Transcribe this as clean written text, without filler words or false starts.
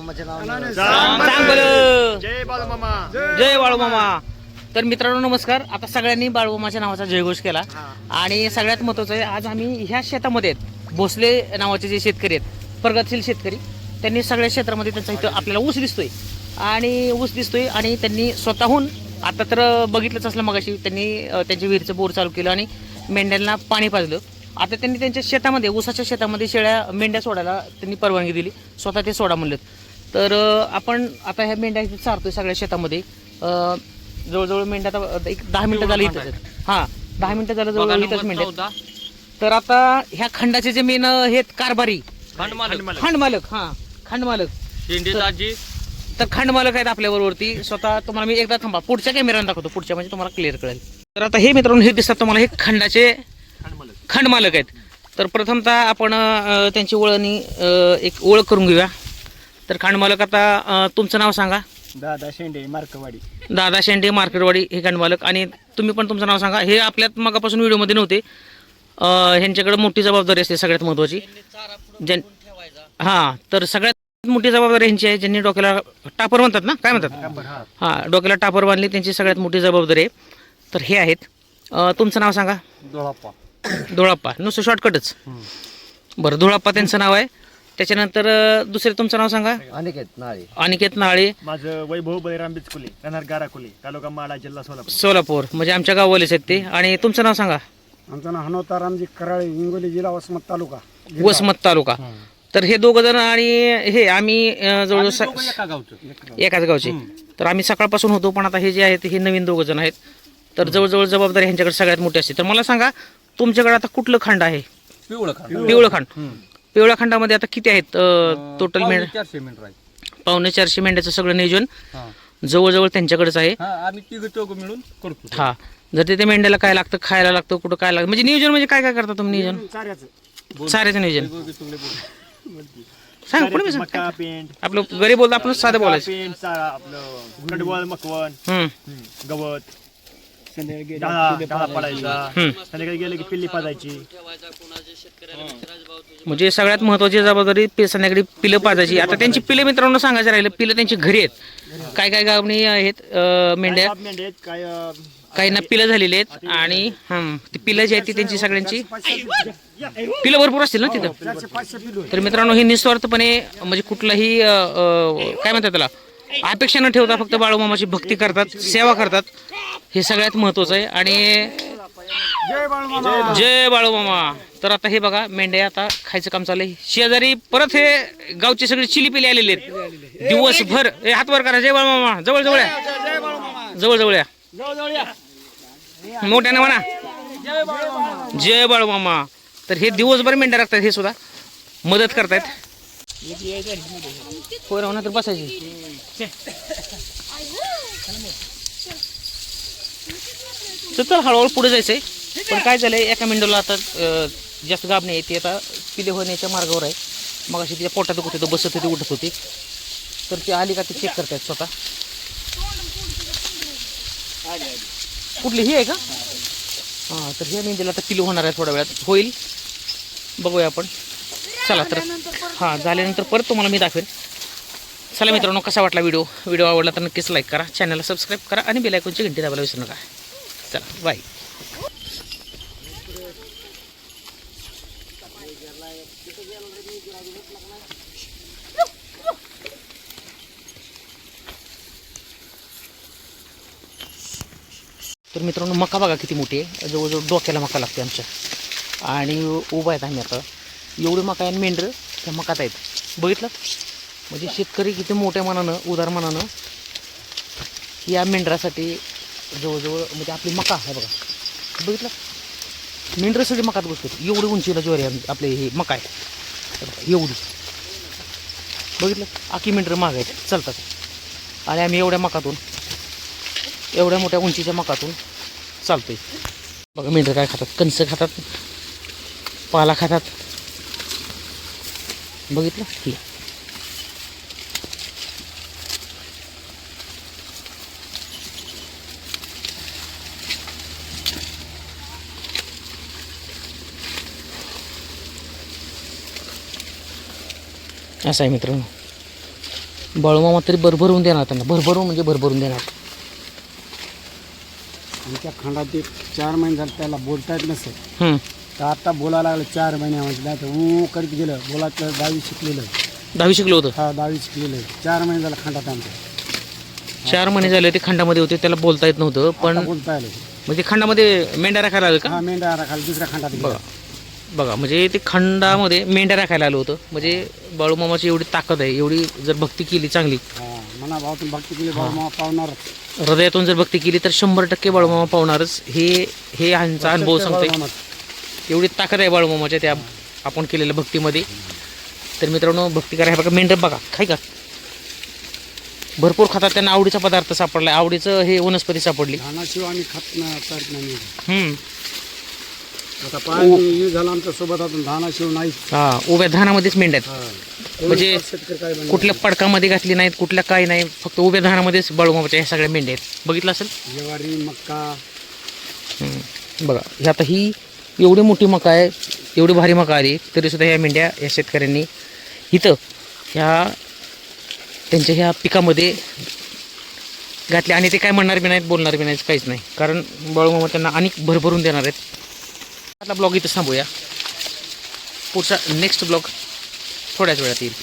बाळूमामाच्या नावानं सांग बरं. जय बाळूमामा. जय बाळूमामा. तर मित्रांनो नमस्कार. आता सगळ्यांनी बाळूमामाच्या नावाचा जयघोष केला आणि सगळ्यात महत्त्वाचं आहे, आज आम्ही ह्या शेतामध्ये आहेत. भोसले नावाचे जे शेतकरी आहेत, प्रगतशील शेतकरी, त्यांनी सगळ्या क्षेत्रामध्ये त्यांचा इथं आपल्याला ऊस दिसतोय आणि त्यांनी स्वतःहून आता तर बघितलंच असलं मगाशी त्यांनी त्यांच्या विहिरीचं बोर चालू केलं आणि मेंढ्यांना पाणी पाजलं. आता त्यांनी त्यांच्या शेतामध्ये ऊसाच्या शेतामध्ये शेळ्या मेंढ्या सोडायला त्यांनी परवानगी दिली, स्वतः ते सोडा म्हणलेत. तर आपण आता ह्या मेंढ्या इथे चारतोय सगळ्या शेतामध्ये. जवळजवळ मेंढ्या आता एक 10 मिनिटं झाली इथं. हां 10 मिनिटं झालं जवळ इथंच मेंढ्या. तर आता ह्या खंडाचे जे मेन आहेत कारभारी खंडमालक तर खंडमालक आहेत आपल्या बरोबरती. स्वतः तुम्हाला मी एकदा थांबा, पुढच्या कॅमेऱ्याने दाखवतो, पुढच्या म्हणजे तुम्हाला क्लिअर कळेल. तर आता हे मित्रांनो हे दिसतात तुम्हाला, हे खंडाचे खंडमालक आहेत. तर प्रथमतः आपण त्यांची एक ओळख करून घेऊया. तर खंडमालक आता तुमचं नाव सांगा. दादा शेंडे मार्कवाडी. दादा शेंडे मार्केटवाडी हे खंडमालक. आणि तुम्ही पण तुमचं नाव सांगा. हे आपल्यात मगापासून व्हिडिओमध्ये नव्हते. ह्यांच्याकडे मोठी जबाबदारी असते सगळ्यात महत्त्वाची. हां तर सगळ्यात मोठी जबाबदारी ह्यांची आहे. ज्यांनी डोक्याला टापर म्हणतात ना, काय म्हणतात, हां डोक्याला टापर बांधली, त्यांची सगळ्यात मोठी जबाबदारी आहे. तर हे आहेत. तुमचं नाव सांगा. धुळाप्पा. नुसतं शॉर्टकटच. बरं धुळाप्पा त्यांचं नाव आहे. त्याच्यानंतर दुसरे तुमचं नाव सांगा. अनिकेत नाळे. माझं वैभव बळीराम बिचकुले, राहणार गाराकुले, तालुका माडा, जिल्हा सोलापूर. म्हणजे आमच्या गाववालेच आहेत ते. आणि तुमचं नाव सांगा. आमचं नाव हनवता रामजी कराळे, हिंगोली जिल्हा वसमत तालुका. तर हे दोघं जण आणि हे आम्ही जवळजवळ एकाच गावचे. तर आम्ही सकाळपासून होतो, पण आता हे जे आहेत हे नवीन दोघं जण आहेत. तर जवळजवळ जबाबदारी ह्यांच्याकडे सगळ्यात मोठी असते. तर मला सांगा तुमच्याकडे आता कुठलं खंड आहे? पिवळं खंड. पिवळ्या खंडामध्ये आता किती आहेत टोटल मेंढ्या? 450 मेंढ्याचं सगळं नियोजन जवळजवळ त्यांच्याकडेच आहे. मिळून करतो. हा जर तिथे मेंढ्याला काय लागतं, खायला लागतं, कुठं काय लागतं, म्हणजे नियोजन म्हणजे काय काय करता तुम्ही नियोजन? चाऱ्याचं नियोजन सांग. पुढे मका पेंट, आपलं गरीब बोलतो, आपण साधं बोलायचं. पेंट, चारा, आपलं कडवळ, मकवन, गवत, डाळा पडायचा, संध्याकाळी गेलं की पिल्ली पाजायची. म्हणजे सगळ्यात महत्वाची जबाबदारी संध्याकाळी पिलं पाजायची. आता त्यांची पिलं मित्रांनो सांगायचं राहिलं, पिलं त्यांची घरी आहेत. काय काय गावणी आहेत मेंढ्या, काहींना पिलं झालेली आहेत. आणि ती पिलं जी आहेत ती त्यांची सगळ्यांची पिलं भरपूर असतील ना तिथं. तर मित्रांनो हे निस्वार्थपणे म्हणजे कुठलाही काय म्हणतात त्याला अपेक्षा न ठेवता फक्त बाळूमामाची भक्ती करतात, सेवा करतात. हे सगळ्यात महत्वाचं आहे. आणि जय बाळूमामा. तर आता हे बघा मेंढ्या आता खायचं काम चाललंय. शेजारी परत हे गावचे सगळे चिली पिली आलेले आहेत दिवसभर. हात वर करा. जय बाळूमामा. जवळ जवळ या, जवळ जवळ या, मोठ्याने म्हणा जय बाळूमामा. तर हे दिवसभर मेंढ्या राखतात, हे सुद्धा मदत करतायत. होय राहू ना तर बसायची. चल हळूहळू पुढे जायचंय. पण काय झालंय एका मेंढ्याला आता जास्त गाभ नाही, ती आता पिले होण्याच्या मार्गावर आहे. मग अशी तिच्या पोटात दुखत होतं, बसत होती, उठत होती. तर ती आली का ते चेक करतायत स्वतः. कुठली ही आहे का? हां तर ह्या मेंढ्याला आता पिलू होणार आहे, थोड्या वेळात होईल, बघूया आपण. चला तर हां झाल्यानंतर परत तुम्हाला मी दाखवेन. चला मित्रांनो कसा वाटला व्हिडिओ आवडला तर नक्कीच लाईक करा, चॅनलला सबस्क्राईब करा आणि बेल आयकॉनची घंटी दाबायला विसरू नका. चला बाय. तर मित्रांनो मका बघा किती मोठी आहे, जवळजवळ डोक्याला मका लागते आमच्या. आणि उभा आहेत आम्ही आता. एवढी मका आहे, मेंढरं त्या मकात आहेत, बघितलं. म्हणजे शेतकरी किती मोठ्या मनानं, उदार मनानं या मेंढरासाठी जवळजवळ म्हणजे आपली मका आहे बघा, बघितलं. मेंढरं सगळी मकात गोष्ट एवढी उंचीला ज्वारी आपले हे मका आहे एवढी, बघितलं. आखी मेंढरं माग आहेत, चालतात. आणि आम्ही एवढ्या मकातून, एवढ्या मोठ्या उंचीच्या मकातून चालतोय. बघा मेंढरं काय खातात, कणस खातात, पाला खातात, बघितलं. ही असं आहे मित्रांनो. बाळूमामा तरी भरभरून देणार त्यांना, भरभरून म्हणजे भरभरून देणार. आमच्या खंडात एक 4 महिने झाले त्याला बोलता येत नसेल, हम्म. तर आता बोलायला लागलं 4 महिन्यामध्ये. नाही तर ऊ करीत गेलं. बोलायचं 10वी शिकलेलं. 10वी शिकलो होतं. हा 10वी शिकलेलं आहे. 4 महिने झालं खंडात आमच्या. 4 महिने झाले ते खंडामध्ये होते, त्याला बोलता येत नव्हतं. पण आता बोलता आलं. म्हणजे खंडामध्ये मेंढ्या राखायला आलं का? हा मेंढ्या राखायला दुसऱ्या खंडात गेला. बघा बघा, म्हणजे ते खंडामध्ये मेंढ्या राखायला आलं होतं. म्हणजे बाळूमामाची एवढी ताकद आहे, एवढी जर भक्ती केली चांगली, हा मना भावातून भक्ती केली बाळूमामा पावणारच. हृदयातून जर भक्ती केली तर 100% बाळूमामा पावणारच. हे ह्यांचा अनुभव सांगतोय. बाळूमामाचं. एवढी ताकद आहे बाळूमामाच्या त्या आपण केलेल्या भक्तीमध्ये. तर मित्रांनो, भक्ती करा. हे बघा मेंढ्या बघा, खाय का भरपूर खातात. त्यांना आवडीचा पदार्थ सापडला, आवडीचं हे वनस्पती सापडली. धानाशिवाय आम्ही खात करत नाही. हम्म. आता पाणी झालं आमच्या सोबत, अजून धानाशिव नाहीच. हा, उभ्या धानामध्येच मेंढ्या आहेत. हा. म्हणजे शेतकरी काय बनणार? कुठल्या पडकामध्ये घातली नाहीत, कुठल्या काही नाही, फक्त उभ्या धानामध्येच बाळूमामाच्या ह्या सगळ्या मेंढ्या आहेत. बघितलं असेल. ज्वारी मक्का. बघा ही आता ही एवढी मोठी मका आहे, एवढी भारी मका आली, तरीसुद्धा ह्या मेंढ्या या शेतकऱ्यांनी इथं ह्या त्यांच्या ह्या पिकामध्ये घातले. आणि ते काय म्हणणार बी नाहीत, बोलणार बी नाहीत, काहीच नाही. कारण बाळूमामा त्यांना अनेक भरभरून देणार आहेत. आपला ब्लॉग इथं थांबूया. पुढचा नेक्स्ट ब्लॉग थोड्याच वेळात येईल.